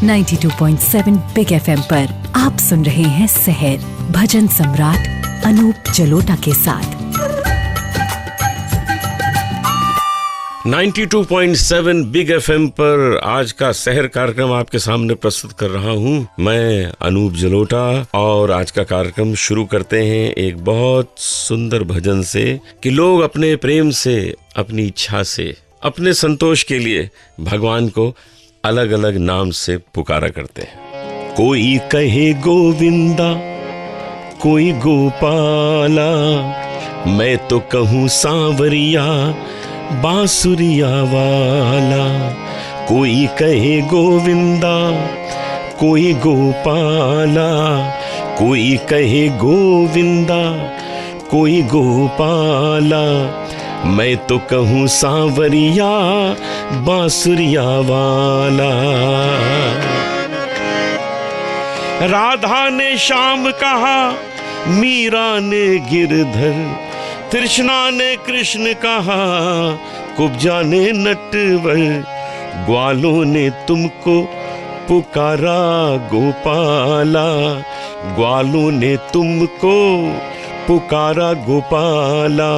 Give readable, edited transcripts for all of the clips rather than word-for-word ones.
92.7 big FM पर आप सुन रहे हैं सहर भजन सम्राट अनूप जलोटा के साथ। 92.7 बिग FM पर आज का सहर कार्यक्रम आपके सामने प्रस्तुत कर रहा हूँ मैं अनूप जलोटा। और आज का कार्यक्रम शुरू करते हैं एक बहुत सुंदर भजन से कि लोग अपने प्रेम से, अपनी इच्छा से, अपने संतोष के लिए भगवान को अलग अलग नाम से पुकारा करते हैं। कोई कहे गोविंदा, कोई गोपाला, मैं तो कहूँ सांवरिया बांसुरिया वाला। कोई कहे गोविंदा, कोई गोपाला, कोई कहे गोविंदा, कोई गोपाला, मैं तो कहूँ सांवरिया बांसुरिया वाला। राधा ने श्याम कहा, मीरा ने गिरधर, तृष्णा ने कृष्ण कहा, कुब्जा ने नटवर, ग्वालों ने तुमको पुकारा गोपाला, ग्वालों ने तुमको पुकारा गोपाला,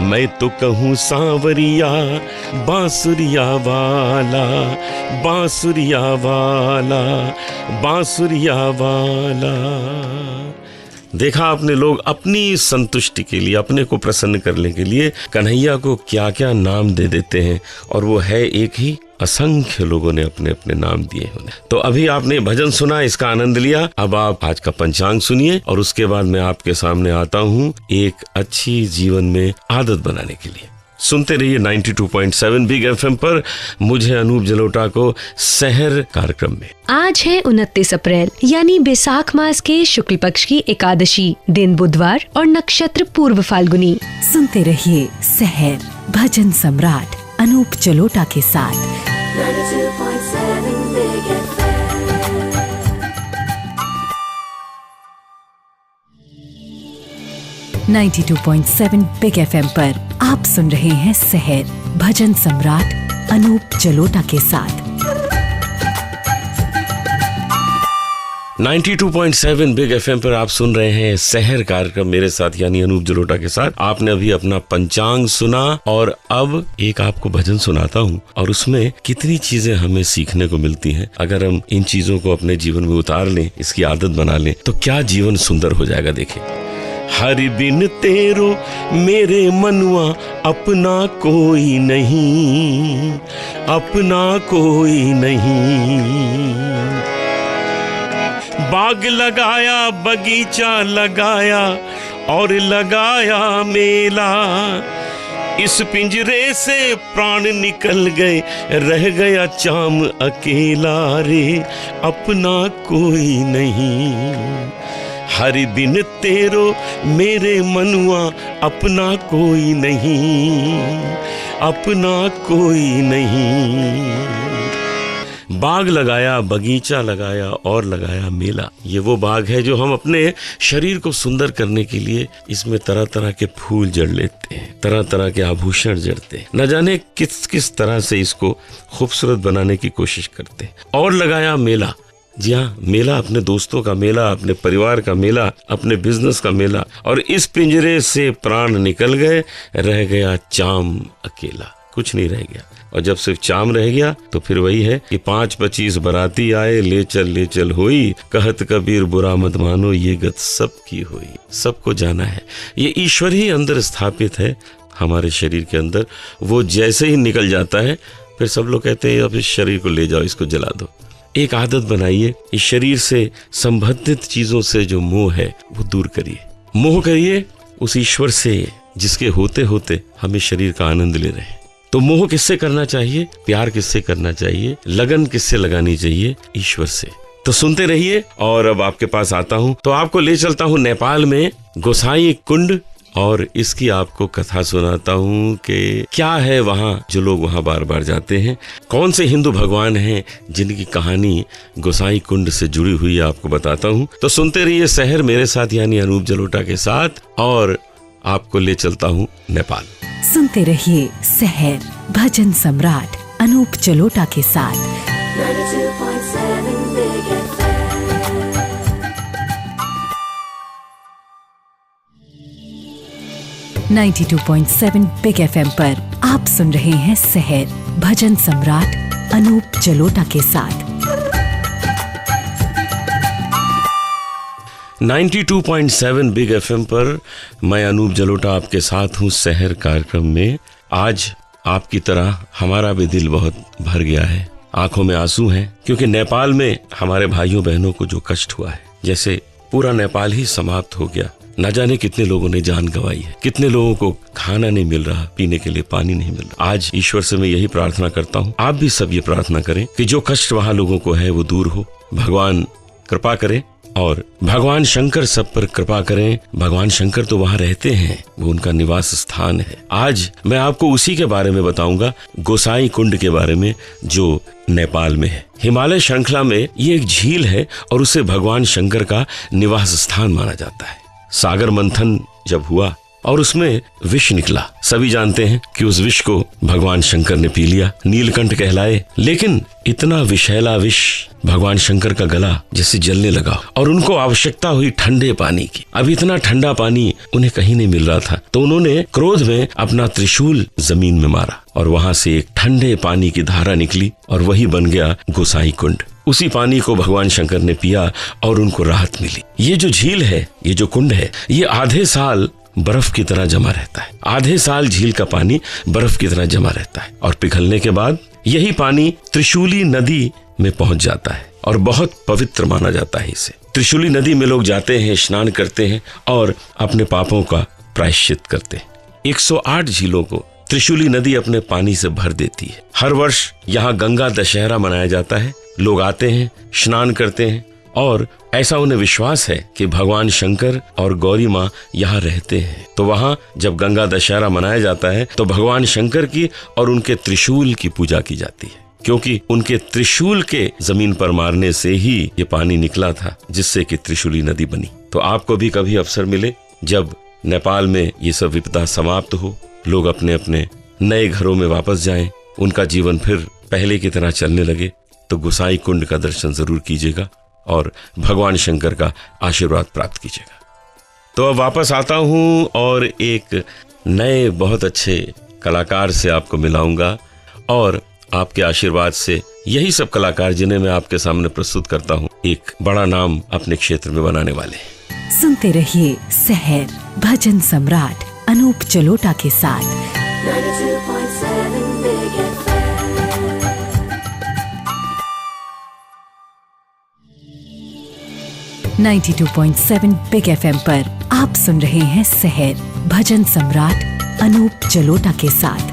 मैं तो कहूँ सांवरिया बांसुरिया वाला, बांसुरिया वाला, बांसुरिया वाला। देखा आपने, लोग अपनी संतुष्टि के लिए, अपने को प्रसन्न करने के लिए कन्हैया को क्या क्या नाम दे देते हैं, और वो है एक ही, असंख्य लोगों ने अपने अपने नाम दिए उन्हें। तो अभी आपने भजन सुना, इसका आनंद लिया। अब आप आज का पंचांग सुनिए और उसके बाद मैं आपके सामने आता हूँ एक अच्छी जीवन में आदत बनाने के लिए। सुनते रहिए 92.7 बिग FM पर मुझे अनूप जलोटा को सहर कार्यक्रम में। आज है 29 अप्रैल यानी बैसाख मास के शुक्ल पक्ष की एकादशी, दिन बुधवार और नक्षत्र पूर्व फाल्गुनी। सुनते रहिए सहर भजन सम्राट अनूप जलोटा के साथ। 92.7 बिग FM। 92.7 बिग FM पर आप सुन रहे हैं सहर भजन सम्राट अनूप जलोटा के साथ। 92.7 बिग FM पर आप सुन रहे हैं सहर कार्यक्रम मेरे साथ यानी अनूप जलोटा के साथ। आपने अभी अपना पंचांग सुना और अब एक आपको भजन सुनाता हूँ, और उसमें कितनी चीजें हमें सीखने को मिलती हैं। अगर हम इन चीजों को अपने जीवन में उतार लें, इसकी आदत बना लें, तो क्या जीवन सुंदर हो जाएगा। देखें, हर बिन तेरो मेरे मनुआ अपना कोई नहीं, अपना कोई नहीं। बाग लगाया, बगीचा लगाया और लगाया मेला, इस पिंजरे से प्राण निकल गए, रह गया चाम अकेला रे, अपना कोई नहीं। हर बिन तेरो मेरे मनुआ अपना कोई नहीं, अपना कोई नहीं। बाग लगाया, बगीचा लगाया और लगाया मेला। ये वो बाग है जो हम अपने शरीर को सुंदर करने के लिए इसमें तरह तरह के फूल जड़ लेते हैं, तरह तरह के आभूषण जड़ते हैं, न जाने किस किस तरह से इसको खूबसूरत बनाने की कोशिश करते हैं। और लगाया मेला, जी हाँ, मेला, अपने दोस्तों का मेला, अपने परिवार का मेला, अपने बिजनेस का मेला। और इस पिंजरे से प्राण निकल गए, रह गया चाम अकेला, कुछ नहीं रह गया। और जब सिर्फ चाम रह गया तो फिर वही है कि 5-25 बराती आए, ले चल होई, कहत कबीर बुरा मत मानो, ये गत सबकी होई। सबको जाना है, ये ईश्वर ही अंदर स्थापित है हमारे शरीर के अंदर। वो जैसे ही निकल जाता है फिर सब लोग कहते हैं अब इस शरीर को ले जाओ, इसको जला दो। एक आदत बनाइए, इस शरीर से संबंधित चीजों से जो मोह है वो दूर करिए। मोह करिए उस ईश्वर से जिसके होते होते हम इस शरीर का आनंद ले रहे हैं। तो मोह किससे करना चाहिए, प्यार किससे करना चाहिए, लगन किससे लगानी चाहिए, ईश्वर से। तो सुनते रहिए। और अब आपके पास आता हूँ तो आपको ले चलता हूँ नेपाल में गोसाई कुंड, और इसकी आपको कथा सुनाता हूँ कि क्या है वहाँ, जो लोग वहाँ बार बार जाते हैं, कौन से हिंदू भगवान हैं जिनकी कहानी गोसाई कुंड से जुड़ी हुई है, आपको बताता हूँ। तो सुनते रहिए सहर मेरे साथ यानी अनूप जलोटा के साथ, और आपको ले चलता हूँ नेपाल। सुनते रहिए सहर भजन सम्राट अनूप जलोटा के साथ। 92.7 Big FM. 92.7 बिग एफएम पर आप सुन रहे हैं सहर भजन सम्राट अनूप जलोटा के साथ। 92.7 बिग एफएम पर मैं अनूप जलोटा आपके साथ हूँ सहर कार्यक्रम में। आज आपकी तरह हमारा भी दिल बहुत भर गया है, आंखों में आंसू हैं, क्योंकि नेपाल में हमारे भाइयों बहनों को जो कष्ट हुआ है, जैसे पूरा नेपाल ही समाप्त हो गया। न जाने कितने लोगों ने जान गंवाई है, कितने लोगों को खाना नहीं मिल रहा, पीने के लिए पानी नहीं मिल रहा। आज ईश्वर से मैं यही प्रार्थना करता हूँ, आप भी सब ये प्रार्थना करें कि जो कष्ट वहाँ लोगों को है वो दूर हो, भगवान कृपा करे और भगवान शंकर सब पर कृपा करें। भगवान शंकर तो वहाँ रहते हैं, वो उनका निवास स्थान है। आज मैं आपको उसी के बारे में बताऊंगा, गोसाई कुंड के बारे में, जो नेपाल में है। हिमालय श्रृंखला में ये एक झील है और उसे भगवान शंकर का निवास स्थान माना जाता है। सागर मंथन जब हुआ और उसमें विष निकला, सभी जानते हैं कि उस विष को भगवान शंकर ने पी लिया, नीलकंठ कहलाए। लेकिन इतना विषैला विष भगवान शंकर का गला जैसे जलने लगा और उनको आवश्यकता हुई ठंडे पानी की। अब इतना ठंडा पानी उन्हें कहीं नहीं मिल रहा था, तो उन्होंने क्रोध में अपना त्रिशूल जमीन में मारा और वहां से एक ठंडे पानी की धारा निकली और वही बन गया गोसाई कुंड। उसी पानी को भगवान शंकर ने पिया और उनको राहत मिली। ये जो झील है, ये जो कुंड है, ये आधे साल बर्फ की तरह जमा रहता है। आधे साल झील का पानी बर्फ की तरह जमा रहता है और पिघलने के बाद यही पानी त्रिशूली नदी में पहुंच जाता है और बहुत पवित्र माना जाता है इसे। त्रिशूली नदी में लोग जाते हैं, स्नान करते हैं और अपने पापों का प्रायश्चित करते हैं। 108 झीलों को त्रिशूली नदी अपने पानी से भर देती है। हर वर्ष यहाँ गंगा दशहरा मनाया जाता है। लोग आते हैं, स्नान करते हैं और ऐसा उन्हें विश्वास है कि भगवान शंकर और गौरी माँ यहाँ रहते हैं। तो वहाँ जब गंगा दशहरा मनाया जाता है तो भगवान शंकर की और उनके त्रिशूल की पूजा की जाती है, क्योंकि उनके त्रिशूल के जमीन पर मारने से ही ये पानी निकला था, जिससे कि त्रिशूली नदी बनी। तो आपको भी कभी अवसर मिले, जब नेपाल में ये सब विपदा समाप्त हो, लोग अपने अपने नए घरों में वापस जाएं, उनका जीवन फिर पहले की तरह चलने लगे, तो गोसाई कुंड का दर्शन जरूर कीजिएगा और भगवान शंकर का आशीर्वाद प्राप्त कीजिएगा। तो अब वापस आता हूँ और एक नए बहुत अच्छे कलाकार से आपको मिलाऊंगा और आपके आशीर्वाद से यही सब कलाकार, जिन्हें मैं आपके सामने प्रस्तुत करता हूँ, एक बड़ा नाम अपने क्षेत्र में बनाने वाले हैं। सुनते रहिए सहर भजन सम्राट अनूप जलोटा के साथ। 92.7 Big FM. 92.7 बिग एफएम पर आप सुन रहे हैं सहर भजन सम्राट अनूप जलोटा के साथ।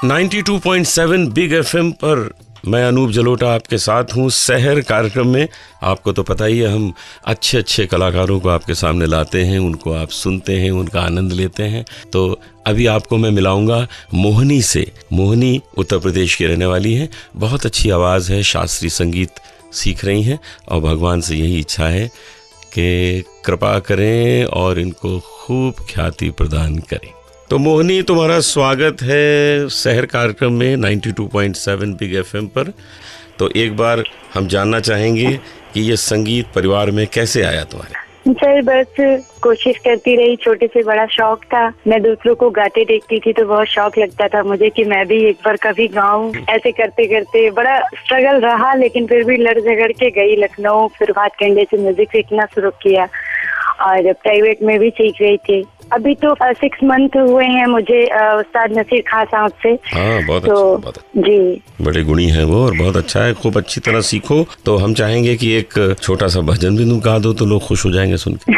92.7 बिग एफएम पर मैं अनूप जलोटा आपके साथ हूँ सहर कार्यक्रम में। आपको तो पता ही है, हम अच्छे अच्छे कलाकारों को आपके सामने लाते हैं, उनको आप सुनते हैं, उनका आनंद लेते हैं। तो अभी आपको मैं मिलाऊंगा मोहिनी से। मोहिनी उत्तर प्रदेश की रहने वाली है, बहुत अच्छी आवाज़ है, शास्त्रीय संगीत सीख रही हैं और भगवान से यही इच्छा है कि कृपा करें और इनको खूब ख्याति प्रदान करें। तो मोहिनी, तुम्हारा स्वागत है सहर कार्यक्रम में 92.7 बिग एफएम पर। तो एक बार हम जानना चाहेंगे कि ये संगीत परिवार में कैसे आया तुम्हारे? सर बस कोशिश करती रही, छोटे से बड़ा शौक था। मैं दूसरों को गाते देखती थी तो बहुत शौक लगता था मुझे कि मैं भी एक बार कभी गाऊं। ऐसे करते करते बड़ा स्ट्रगल रहा, लेकिन फिर भी लड़ झगड़ के गई लखनऊ, फिर भातखंडे से म्यूजिक सीखना शुरू किया और प्राइवेट में भी सीख रही थी। अभी तो 6 मंथ हुए हैं मुझे उस्ताद नसीर खान साहब से। हाँ, बहुत तो अच्छा, बहुत अच्छा। जी, बड़े गुणी हैं वो और बहुत अच्छा है, खूब अच्छी तरह सीखो। तो हम चाहेंगे कि एक छोटा सा भजन भी तुम गा दो तो लोग खुश हो जाएंगे सुन के।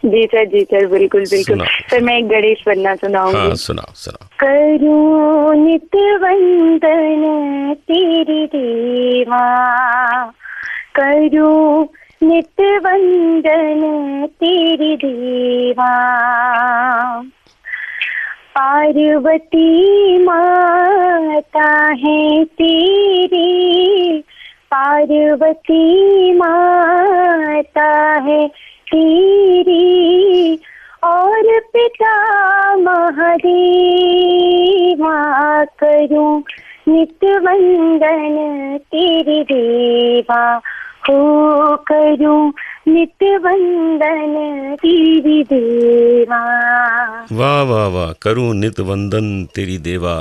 जी सर, बिल्कुल बिल्कुल। सर मैं एक गणेश वंदना सुनाऊंगी। हाँ, सुनाओ। करूं नित वंदन तेरी देवा, करूं नित वंदन तेरी देवा, पार्वती माता है तेरी, पार्वती माता है तेरी, और पिता महादेवा करूं नित्य वंदन तेरी देवा हो, करूं नित्य वंदन तेरी देवा। वाह वाह वाह, करूं नित वंदन तेरी देवा।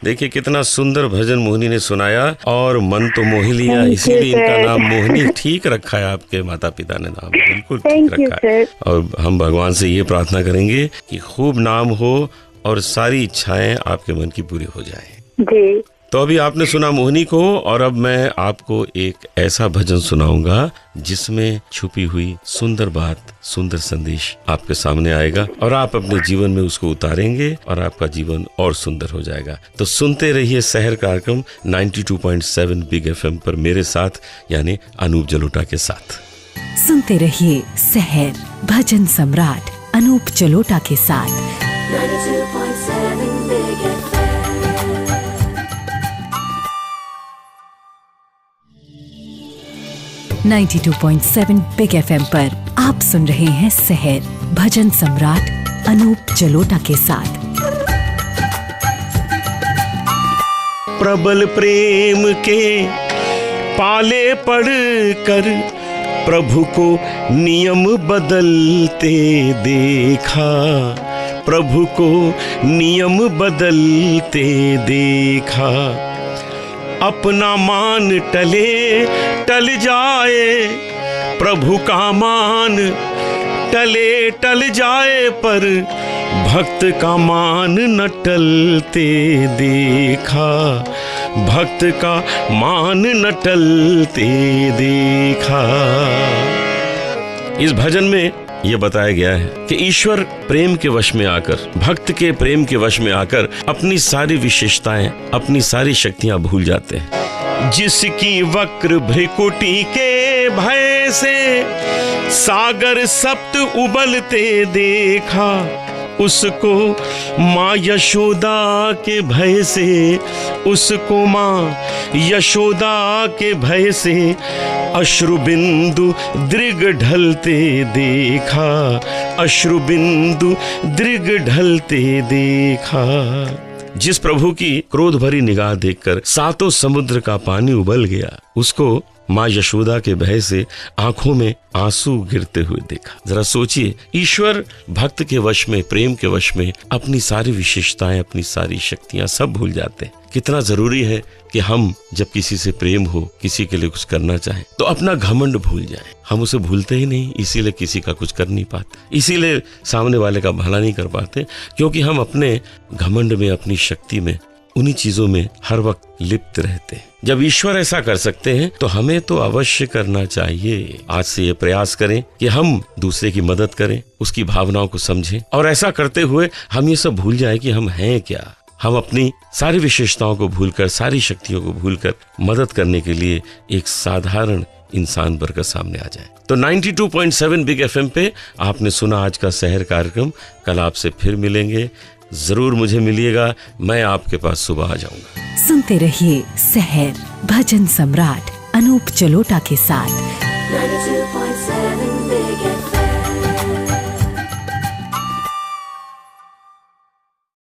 देखिए कितना सुंदर भजन मोहिनी ने सुनाया और मन तो मोह लिया, इसीलिए इनका नाम मोहिनी ठीक रखा है आपके माता पिता ने, नाम बिल्कुल ठीक रखा है। और हम भगवान से ये प्रार्थना करेंगे कि खूब नाम हो और सारी इच्छाएं आपके मन की पूरी हो जाए जी। तो अभी आपने सुना मोहिनी को, और अब मैं आपको एक ऐसा भजन सुनाऊंगा जिसमें छुपी हुई सुंदर बात, सुंदर संदेश आपके सामने आएगा और आप अपने जीवन में उसको उतारेंगे और आपका जीवन और सुंदर हो जाएगा। तो सुनते रहिए शहर कार्यक्रम 92.7 बिग FM पर मेरे साथ यानी अनूप जलोटा के साथ। सुनते रहिए शहर भजन सम्राट अनूप जलोटा के साथ। 92.7 Big FM. 92.7 बिग FM पर आप सुन रहे हैं शहर भजन सम्राट अनूप जलोटा के साथ। प्रबल प्रेम के पाले पड़ कर प्रभु को नियम बदलते देखा, प्रभु को नियम बदलते देखा। अपना मान टले टल जाए, प्रभु का मान टले टल जाए, पर भक्त का मान न टलते देखा, भक्त का मान न टलते देखा। इस भजन में यह बताया गया है कि ईश्वर प्रेम के वश में आकर, भक्त के प्रेम के वश में आकर अपनी सारी विशेषताएं, अपनी सारी शक्तियां भूल जाते हैं। जिसकी वक्र भ्रिकुटी के भय से सागर सप्त उबलते देखा, उसको माँ यशोदा के भय से, उसको माँ यशोदा के भय से अश्रुबिंदु दृग ढलते देखा, अश्रुबिंदु दृग ढलते देखा। जिस प्रभु की क्रोध भरी निगाह देखकर सातों समुद्र का पानी उबल गया, उसको माँ यशोदा के भय से आंखों में आंसू गिरते हुए देखा। जरा सोचिए, ईश्वर भक्त के वश में, प्रेम के वश में अपनी सारी विशेषताएं, अपनी सारी शक्तियां सब भूल जाते हैं। कितना जरूरी है कि हम जब किसी से प्रेम हो, किसी के लिए कुछ करना चाहें, तो अपना घमंड भूल जाएं। हम उसे भूलते ही नहीं, इसीलिए किसी का कुछ कर नहीं पाते, इसीलिए सामने वाले का भला नहीं कर पाते, क्योंकि हम अपने घमंड में, अपनी शक्ति में, उन्हीं चीजों में हर वक्त लिप्त रहते हैं। जब ईश्वर ऐसा कर सकते हैं तो हमें तो अवश्य करना चाहिए। आज से ये प्रयास करें कि हम दूसरे की मदद करें, उसकी भावनाओं को समझें, और ऐसा करते हुए हम ये सब भूल जाए कि हम हैं क्या। हम अपनी सारी विशेषताओं को भूलकर, सारी शक्तियों को भूलकर मदद करने के लिए एक साधारण इंसान बनकर सामने आ जाए। तो 92.7 बिग FM पे आपने सुना आज का शहर कार्यक्रम। कल आपसे फिर मिलेंगे, जरूर मुझे मिलिएगा, मैं आपके पास सुबह आ जाऊंगा। सुनते रहिए शहर भजन सम्राट अनूप जलोटा के साथ। 92.7